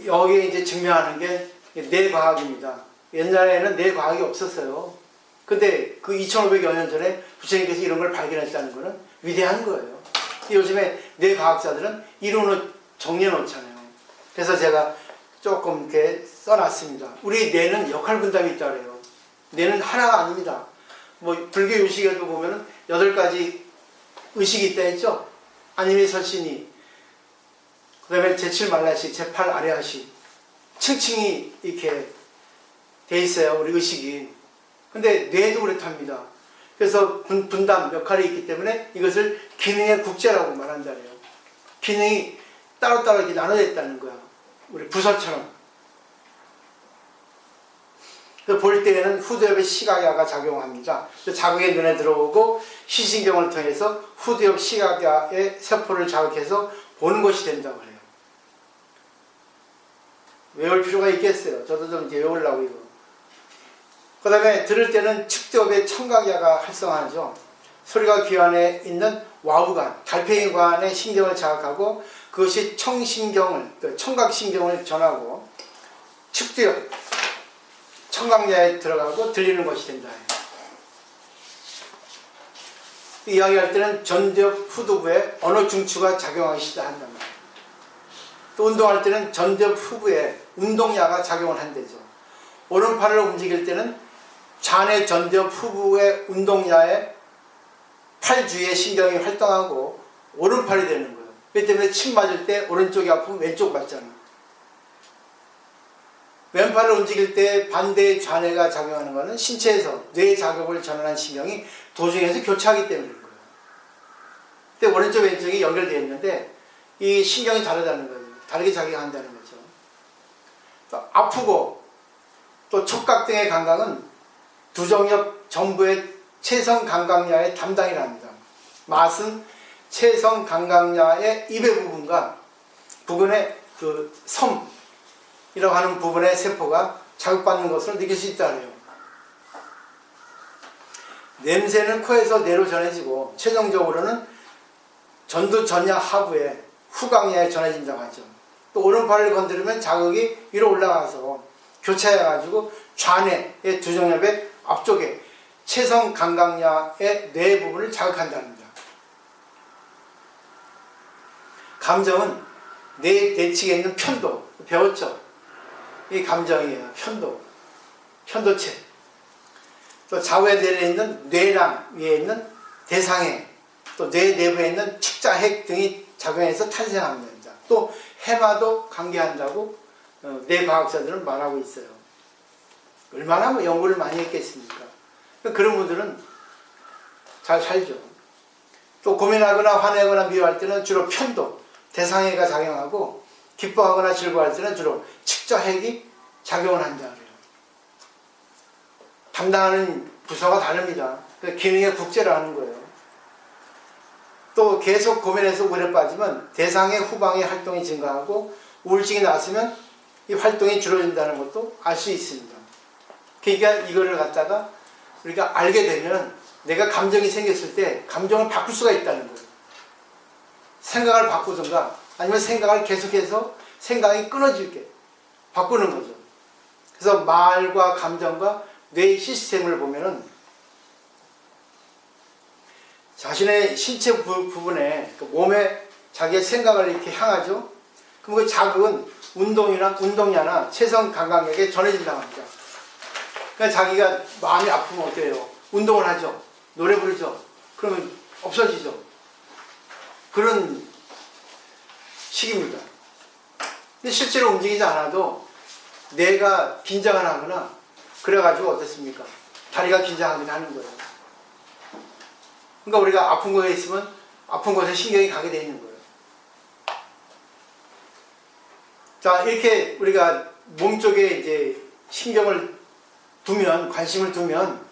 여기에 이제 증명하는 게 뇌과학입니다. 옛날에는 뇌과학이 없었어요. 근데 그 2500여 년 전에 부처님께서 이런 걸 발견했다는 거는 위대한 거예요. 요즘에 뇌과학자들은 이론을 정리해 놓잖아요. 그래서 제가 조금 이렇게 써놨습니다. 우리 뇌는 역할 분담이 있다 그래요. 뇌는 하나가 아닙니다. 뭐 불교 의식에도 보면은 8가지 의식이 있다 했죠. 아니미 설신이, 그 다음에 제7 말라식, 제8 아레아식, 층층이 이렇게 돼 있어요. 우리 의식이. 근데 뇌도 그렇답니다. 그래서 분담 역할이 있기 때문에 이것을 기능의 국제라고 말한다 그래요. 기능이 따로따로 이렇게 나눠져 있다는 거야. 우리 부서처럼. 볼 때에는 후두엽의 시각야가 작용합니다. 자극이 눈에 들어오고 시신경을 통해서 후두엽 시각야의 세포를 자극해서 보는 것이 된다고 해요. 외울 필요가 있겠어요. 저도 좀 이제 외우려고 이거. 그 다음에 들을 때는 측두엽의 청각야가 활성화하죠. 소리가 귀 안에 있는 와우관, 달팽이관의 신경을 자극하고 그것이 청신경을, 청각신경을 전하고 측두엽, 청각야에 들어가고 들리는 것이 된다. 이야기할 때는 전두엽 후두부에 언어 중추가 작용하기 시작한단 말이에요. 또 운동할 때는 전두엽 후부에 운동야가 작용을 한대죠. 오른팔을 움직일 때는 좌뇌 전두엽 후부의 운동야에 팔 주위의 신경이 활동하고 오른팔이 되는 거예요. 그렇기 때문에 침 맞을 때 오른쪽이 아프면 왼쪽 맞잖아. 왼팔을 움직일 때 반대의 좌뇌가 작용하는 것은 신체에서 뇌 자극을 전환한 신경이 도중에서 교차하기 때문인 거예요. 근데 오른쪽 왼쪽이 연결되어 있는데 이 신경이 다르다는 거죠. 다르게 작용한다는 거죠. 또 아프고 또 촉각 등의 감각은 두정엽 전부의 체성감각야의 담당이랍니다. 맛은 체성감각야의 입의 부분과 부근의 그 섬이라고 하는 부분의 세포가 자극받는 것으로 느낄 수 있다네요. 냄새는 코에서 뇌로 전해지고 최종적으로는 전두 전야 하부에 후각야에 전해진다고 하죠. 또 오른팔을 건드리면 자극이 위로 올라가서 교차해가지고 좌뇌의 두정엽의 앞쪽에 체성감각야의 뇌 부분을 자극한답니다. 감정은 뇌 내측에 있는 편도, 배웠죠? 이 감정이에요. 편도체. 또 좌우에 내려 있는 뇌랑 위에 있는 대상해, 또 뇌 내부에 있는 측자핵 등이 작용해서 탄생합니다. 또 해마도 관계한다고 뇌과학자들은 말하고 있어요. 얼마나 뭐 연구를 많이 했겠습니까? 그런 분들은 잘 살죠. 또 고민하거나 화내거나 미워할 때는 주로 편도, 대상해가 작용하고 기뻐하거나 즐거워할 때는 주로 측자핵이 작용을 한다 그래요. 담당하는 부서가 다릅니다. 기능의 국제라는 거예요. 또 계속 고민해서 우울에 빠지면 대상의 후방의 활동이 증가하고 우울증이 났으면 이 활동이 줄어든다는 것도 알 수 있습니다. 그러니까 이거를 갖다가 우리가 알게 되면 내가 감정이 생겼을 때 감정을 바꿀 수가 있다는 거예요. 생각을 바꾸든가 아니면 생각을 계속해서 생각이 끊어질게 바꾸는 거죠. 그래서 말과 감정과 뇌의 시스템을 보면은 자신의 신체 부분에 몸에 자기의 생각을 이렇게 향하죠. 그럼 그 자극은 운동야나 체성 감각에게 전해진다고 합니다. 그러니까 자기가 마음이 아프면 어때요? 운동을 하죠. 노래 부르죠. 그러면 없어지죠. 그런 식입니다. 근데 실제로 움직이지 않아도 뇌가 긴장을 하거나 그래가지고 어떻습니까? 다리가 긴장하긴 하는 거예요. 그러니까 우리가 아픈 곳에 있으면 아픈 곳에 신경이 가게 되어 있는 거예요. 자, 이렇게 우리가 몸 쪽에 이제 신경을 두면, 관심을 두면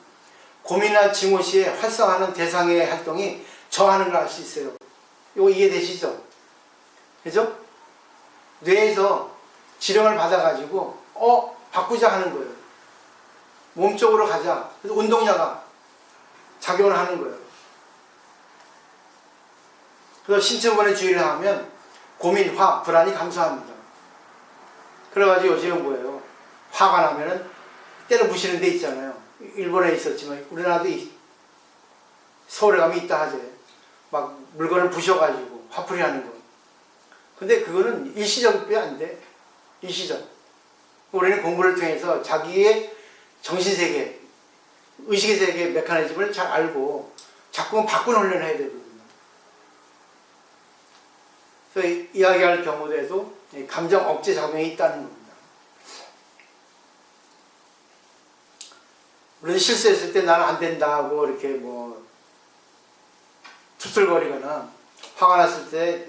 고민이나 증오 시에 활성화하는 대상의 활동이 저하는 걸 알 수 있어요. 이거 이해되시죠? 그죠? 뇌에서 지령을 받아가지고 바꾸자 하는 거예요. 몸 쪽으로 가자. 그래서 운동야가 작용을 하는 거예요. 그래서 신체 부분에 주의를 하면 고민, 화, 불안이 감소합니다. 그래가지고 요즘은 뭐예요? 화가 나면은 때려 부시는 데 있잖아요. 일본에 있었지만 우리나라도 서울에 가면 있다 하지. 막 물건을 부셔가지고 화풀이 하는 거. 근데 그거는 일시적이 안 돼. 일시적. 우리는 공부를 통해서 자기의 정신세계, 의식의 세계 메커니즘을 잘 알고 자꾸 바꾸는 훈련을 해야 되거든요. 그래서 이야기할 경우에도 감정 억제 작용이 있다는 겁니다. 물론 실수했을 때 나는 안 된다 하고 이렇게 뭐 투덜거리거나 화가 났을 때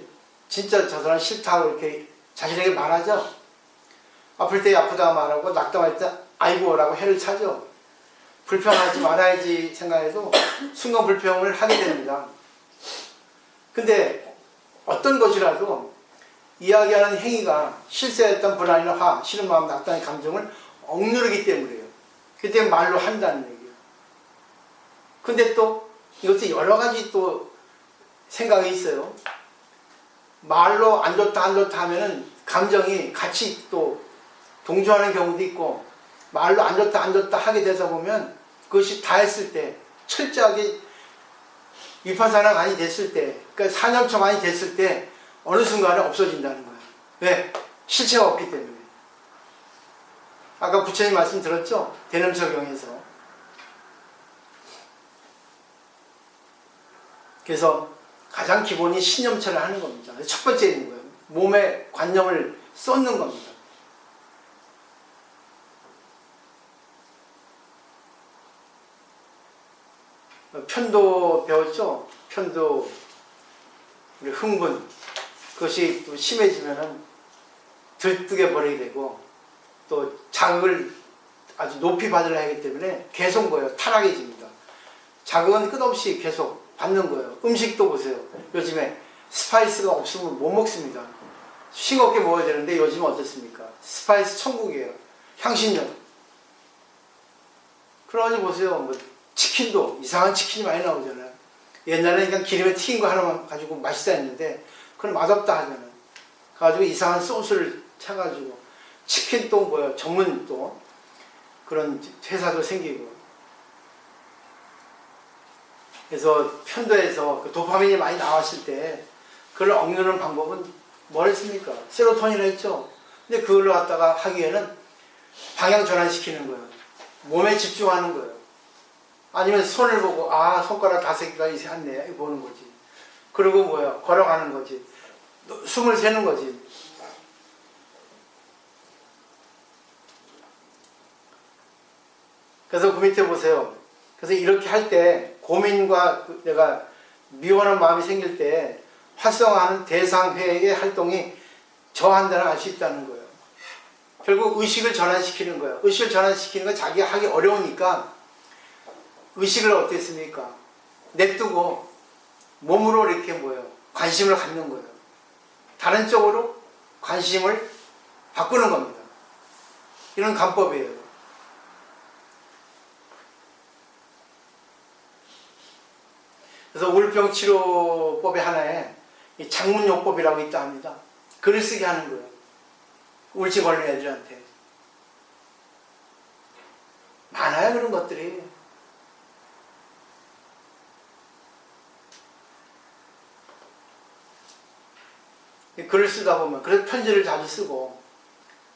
진짜 저 사람 싫다고 이렇게 자신에게 말하죠. 아플 때 아프다고 말하고 낙담할 때 아이고라고 해를 차죠. 불평하지 말아야지 생각해도 순간 불평을 하게 됩니다. 근데 어떤 것이라도 이야기하는 행위가 실수했던 불안이나 화, 싫은 마음, 낙담의 감정을 억누르기 때문이에요. 그때 말로 한다는 얘기예요. 근데 또 이것도 여러 가지 또 생각이 있어요. 말로 안 좋다 안 좋다 하면은 감정이 같이 또 동조하는 경우도 있고, 말로 안 좋다 안 좋다 하게 되다 보면 그것이 다 했을 때 철저하게 위파사나가 많이 됐을 때, 그러니까 사념처 많이 됐을 때 어느 순간에 없어진다는 거예요. 왜? 실체가 없기 때문에. 아까 부처님 말씀 들었죠? 대념석용에서. 그래서 가장 기본이 신념처를 하는 겁니다. 첫 번째 있는 거예요. 몸에 관념을 쏟는 겁니다. 편도 배웠죠? 편도, 우리 흥분. 그것이 또 심해지면은 들뜨게 버리게 되고, 또 자극을 아주 높이 받으려 하기 때문에 계속 뭐예요? 타락해집니다. 자극은 끝없이 계속 받는 거예요. 음식도 보세요. 요즘에 스파이스가 없으면 못 먹습니다. 싱겁게 먹어야 되는데 요즘은 어떻습니까? 스파이스 천국이에요. 향신료. 그러니 보세요. 뭐 치킨도 이상한 치킨이 많이 나오잖아요. 옛날에는 그냥 기름에 튀긴 거 하나만 가지고 맛있다 했는데 그건 맛없다 하잖아요. 가지고 이상한 소스를 쳐가지고 치킨 또 뭐야 전문 또 그런 회사도 생기고. 그래서 편도에서 그 도파민이 많이 나왔을 때 그걸 억누르는 방법은 뭐랬습니까? 세로토닌을 했죠. 근데 그걸로 갖다가 하기에는 방향 전환시키는 거예요. 몸에 집중하는 거예요. 아니면 손을 보고 아 손가락 5개가 이제 했네 보는 거지. 그리고 뭐야 걸어가는 거지. 숨을 새는 거지. 그래서 그 밑에 보세요. 그래서 이렇게 할 때 고민과 내가 미워하는 마음이 생길 때 활성화하는 대상회의 활동이 저한다는 알 수 있다는 거예요. 결국 의식을 전환시키는 거예요. 의식을 전환시키는 건 자기가 하기 어려우니까 의식을 어떻게 했습니까? 냅두고 몸으로 이렇게 뭐예요? 관심을 갖는 거예요. 다른 쪽으로 관심을 바꾸는 겁니다. 이런 간법이에요. 그래서 우울병 치료법의 하나에 장문요법이라고 있다 합니다. 글을 쓰게 하는 거예요. 우울증 걸린 애들한테. 많아요, 그런 것들이. 글을 쓰다 보면, 그래서 편지를 자주 쓰고,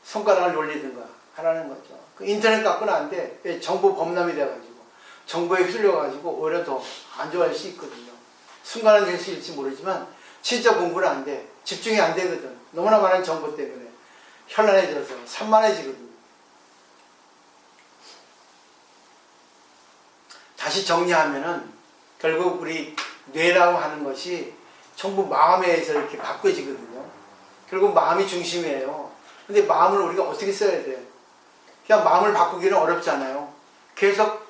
손가락을 놀리든가 하라는 거죠. 그 인터넷 갖고는 안 돼. 정보 범람이 돼가지고, 정보에 흘려가지고, 오히려 더 안 좋아할 수 있거든요. 순간은 될 수 있을지 모르지만, 진짜 공부는 안 돼. 집중이 안 되거든. 너무나 많은 정보 때문에. 현란해져서 산만해지거든요. 다시 정리하면은, 결국 우리 뇌라고 하는 것이 전부 마음에 의해서 이렇게 바꿔지거든요. 결국 마음이 중심이에요. 근데 마음을 우리가 어떻게 써야 돼? 그냥 마음을 바꾸기는 어렵잖아요. 계속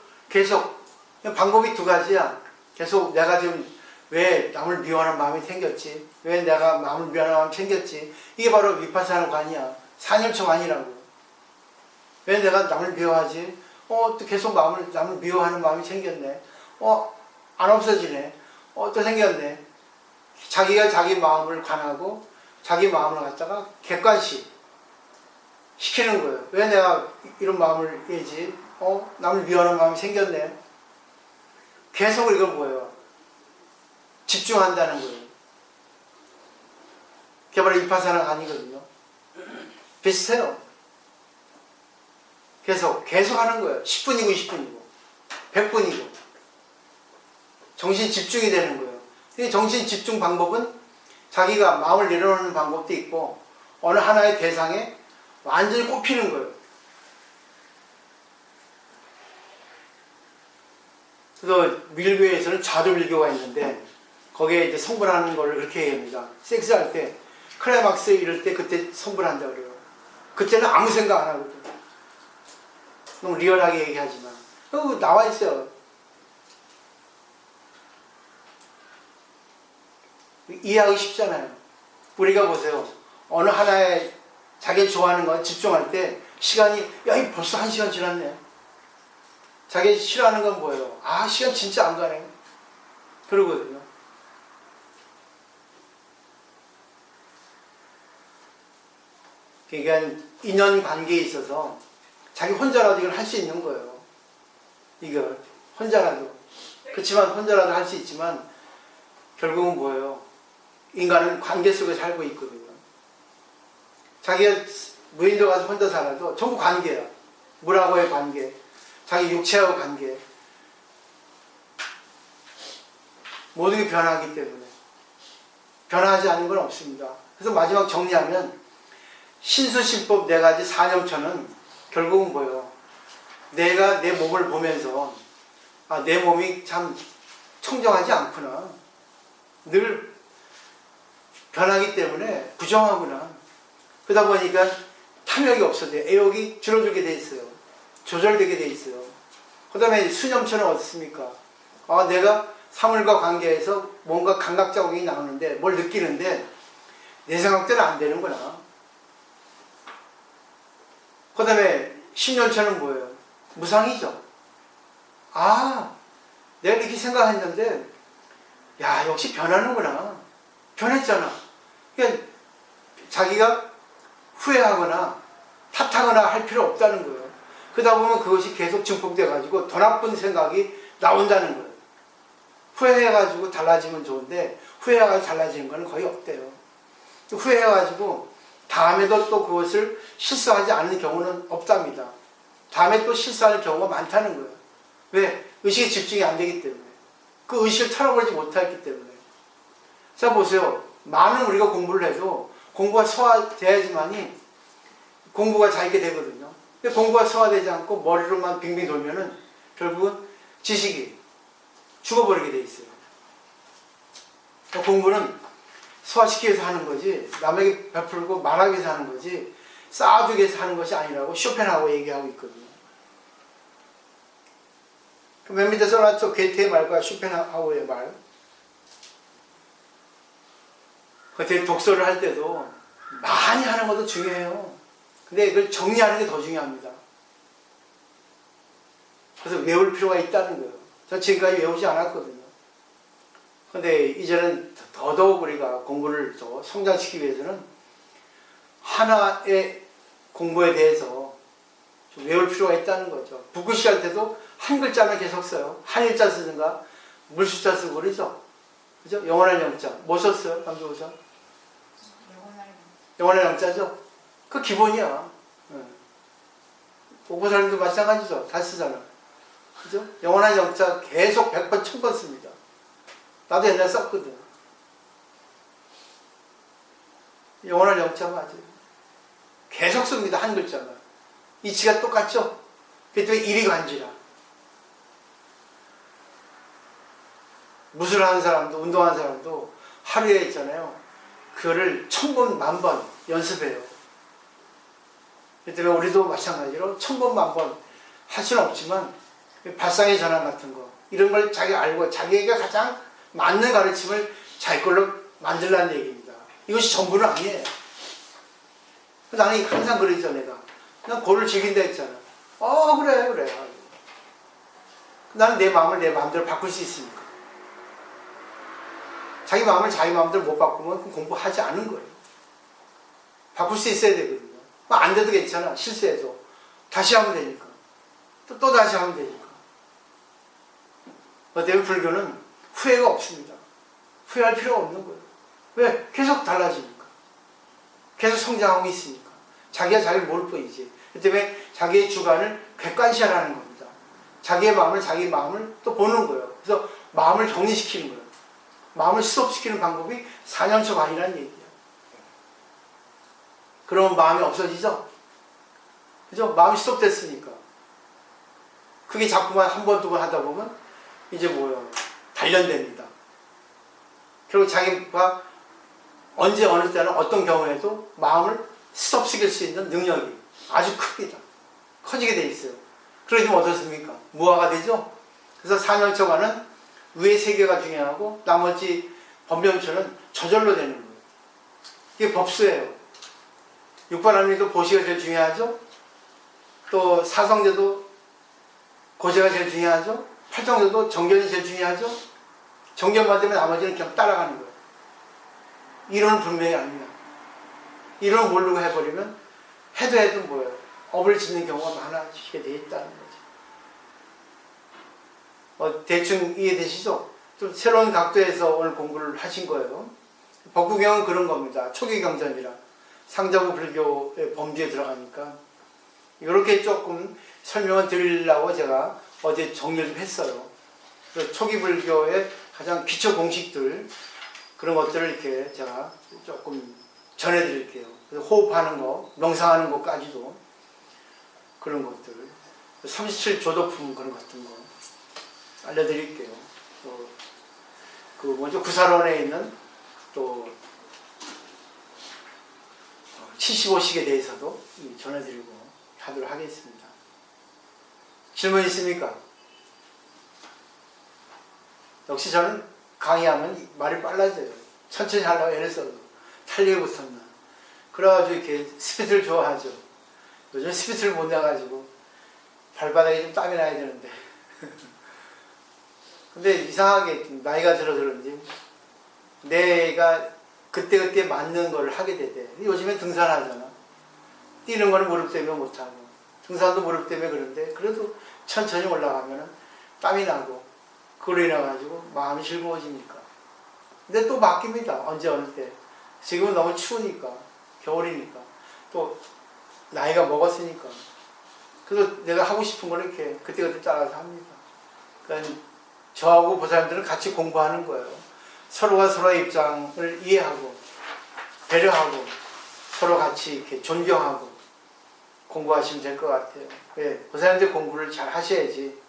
방법이 두 가지야. 계속 내가 지금 왜 남을 미워하는 마음이 생겼지? 왜 내가 남을 미워하는 마음이 생겼지? 이게 바로 위파사나 관이야. 사념청 아니라고. 왜 내가 남을 미워하지? 또 계속 남을 미워하는 마음이 생겼네. 안 없어지네. 또 생겼네. 자기가 자기 마음을 관하고 자기 마음을 갖다가 객관시 시키는 거예요. 왜 내가 이런 마음을 내지? 남을 미워하는 마음이 생겼네. 계속 이걸 뭐예요? 집중한다는 거예요. 그게 바로 이파사나간이거든요. 비슷해요. 계속 하는 거예요. 10분이고 20분이고 100분이고 정신 집중이 되는 거예요. 이 정신 집중 방법은 자기가 마음을 내려놓는 방법도 있고 어느 하나의 대상에 완전히 꼽히는 거예요. 그래서 밀교에서는 좌조밀교가 있는데 거기에 이제 성불하는 걸 그렇게 얘기합니다. 섹스할 때 클라이막스 이럴 때 그때 성불한다 그래요. 그때는 아무 생각 안 하거든. 너무 리얼하게 얘기하지만 나와 있어요. 이해하기 쉽잖아요. 우리가 보세요. 어느 하나에 자기 좋아하는 거 집중할 때 시간이 야 이 벌써 1시간 지났네. 자기 싫어하는 건 뭐예요? 아 시간 진짜 안 가네. 그러거든요. 그러니까 인연관계에 있어서 자기 혼자라도 이걸 할 수 있는 거예요. 이걸 혼자라도. 그렇지만 혼자라도 할 수 있지만 결국은 뭐예요? 인간은 관계 속에 살고 있거든요. 자기가 무인도 가서 혼자 살아도 전부 관계야. 물하고의 관계, 자기 육체하고 관계. 모든 게 변하기 때문에 변하지 않는 건 없습니다. 그래서 마지막 정리하면 신수신법 4가지 사념처는 결국은 뭐예요? 내가 내 몸을 보면서 아, 내 몸이 참 청정하지 않구나. 늘 변하기 때문에 부정하구나. 그러다 보니까 탐욕이 없어져요. 애욕이 줄어들게 돼 있어요. 조절되게 돼 있어요. 그 다음에 수념처는 어떻습니까? 아, 내가 사물과 관계에서 뭔가 감각자국이 나오는데 뭘 느끼는데 내 생각대로 안 되는구나. 그 다음에 신념처는 뭐예요? 무상이죠. 아, 내가 이렇게 생각했는데 야 역시 변하는구나. 변했잖아. 그러니까 자기가 후회하거나 탓하거나 할 필요 없다는 거예요. 그러다 보면 그것이 계속 증폭돼 가지고 더 나쁜 생각이 나온다는 거예요. 후회해가지고 달라지면 좋은데 후회해가지고 달라지는 건 거의 없대요. 후회해가지고 다음에도 또 그것을 실수하지 않는 경우는 없답니다. 다음에 또 실수할 경우가 많다는 거예요. 왜? 의식에 집중이 안 되기 때문에. 그 의식을 털어버리지 못했기 때문에. 자 보세요. 많은 우리가 공부를 해도 공부가 소화돼야지만이 공부가 잘 있게 되거든요. 근데 공부가 소화되지 않고 머리로만 빙빙 돌면은 결국은 지식이 죽어버리게 돼 있어요. 공부는 소화시키기 위해서 하는 거지 남에게 베풀고 말하기 위해서 하는 거지 쌓아주기 위해서 하는 것이 아니라고 쇼펜하고 얘기하고 있거든요. 맨 밑에 써놨죠. 게테의 말과 쇼펜하우의 말. 그때 독서를 할 때도 많이 하는 것도 중요해요. 근데 이걸 정리하는 게 더 중요합니다. 그래서 외울 필요가 있다는 거예요. 저 지금까지 외우지 않았거든요. 근데 이제는 더더욱 우리가 공부를 더 성장시키기 위해서는 하나의 공부에 대해서 좀 외울 필요가 있다는 거죠. 붓글씨 할 때도 한 글자만 계속 써요. 한일자 쓰든가 물숫자 쓰고 그러죠. 그죠? 영원한 영자. 뭐 썼어요? 강조보사? 영원한 영자죠? 그 기본이야. 공부사님도 마찬가지죠. 다 쓰잖아. 그죠? 영원한 영자 계속 100번, 1000번 씁니다. 나도 옛날에 썼거든. 영원한 영자 맞아요. 계속 씁니다. 한 글자만. 이치가 똑같죠? 그때 일이관지라. 무술 하는 사람도 운동하는 사람도 하루에 있잖아요. 그거를 1000번, 10,000번 연습해요. 그 때문에 우리도 마찬가지로 1000번, 10,000번 할 수는 없지만 발상의 전환 같은 거 이런 걸 자기 알고 자기에게 가장 맞는 가르침을 자기 걸로 만들라는 얘기입니다. 이것이 전부는 아니에요. 나는 항상 그러죠. 내가 난 고를 즐긴다 했잖아. 그래. 나는 내 마음을 내 마음대로 바꿀 수 있으니까. 자기 마음을 자기 마음대로 못 바꾸면 공부하지 않은 거예요. 바꿀 수 있어야 되거든요. 안 돼도 괜찮아. 실수해도. 다시 하면 되니까. 또 다시 하면 되니까. 어때요? 불교는 후회가 없습니다. 후회할 필요가 없는 거예요. 왜? 계속 달라지니까. 계속 성장하고 있으니까. 자기가 자기를 모를 뿐이지. 그 때문에 자기의 주관을 객관시하라는 겁니다. 자기의 마음을, 자기 마음을 또 보는 거예요. 그래서 마음을 정리시키는 거예요. 마음을 스톱시키는 방법이 4년초 관이라는 얘기예요. 그러면 마음이 없어지죠? 그죠? 마음이 스톱됐으니까. 그게 자꾸만 한 번, 두 번 하다 보면 이제 뭐예요? 단련됩니다. 그리고 자기가 언제 어느 때는 어떤 경우에도 마음을 스톱시킬 수 있는 능력이 아주 큽니다. 커지게 돼 있어요. 그러면 어떻습니까? 무화가 되죠? 그래서 4년초간은 위의 세 개가 중요하고 나머지 번병초는 저절로 되는 거예요. 이게 법수예요. 육반합리도 보시가 제일 중요하죠? 또 사성제도 고제가 제일 중요하죠? 팔정제도 정견이 제일 중요하죠? 정견만 되면 나머지는 그냥 따라가는 거예요. 이론은 분명히 아닙니다. 이론을 모르고 해버리면 해도 뭐예요? 업을 짓는 경우가 많아지게 돼 있다는 거죠. 대충 이해되시죠? 좀 새로운 각도에서 오늘 공부를 하신 거예요. 법구경은 그런 겁니다. 초기 경전이라 상자부 불교의 범주에 들어가니까 이렇게 조금 설명을 드리려고 제가 어제 정리를 좀 했어요. 그래서 초기 불교의 가장 기초 공식들 그런 것들을 이렇게 제가 조금 전해드릴게요. 그래서 호흡하는 거, 명상하는 것까지도 그런 것들 37조도품 그런 같은 거 알려드릴게요. 또 그 뭐죠? 구사론에 있는 또 75식에 대해서도 전해드리고 하도록 하겠습니다. 질문 있습니까? 역시 저는 강의하면 말이 빨라져요. 천천히 하려고 애를 써도 탄력이 붙었나. 그래가지고 이렇게 스피드를 좋아하죠. 요즘 스피드를 못 내가지고 발바닥에 좀 땀이 나야 되는데 근데 이상하게 나이가 들어서 그런지 내가 그때그때 맞는 걸 하게 되대. 요즘엔 등산하잖아. 뛰는 거는 무릎 때문에 못하고 등산도 무릎 때문에 그런데 그래도 천천히 올라가면 땀이 나고 그걸로 인해가지고 마음이 즐거워지니까. 근데 또 바뀝니다. 언제 어느 때. 지금은 너무 추우니까 겨울이니까 또 나이가 먹었으니까. 그래서 내가 하고 싶은 거를 이렇게 그때그때 따라서 합니다. 그러니까 저하고 보살님들은 같이 공부하는 거예요. 서로가 서로의 입장을 이해하고 배려하고 서로 같이 이렇게 존경하고 공부하시면 될 것 같아요. 왜? 보살님들 공부를 잘 하셔야지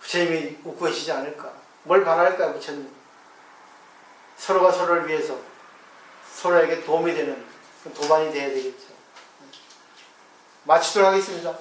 부처님이 웃고 계시지 않을까. 뭘 바랄까요, 부처님? 서로가 서로를 위해서 서로에게 도움이 되는 도반이 되어야 되겠죠. 마치도록 하겠습니다.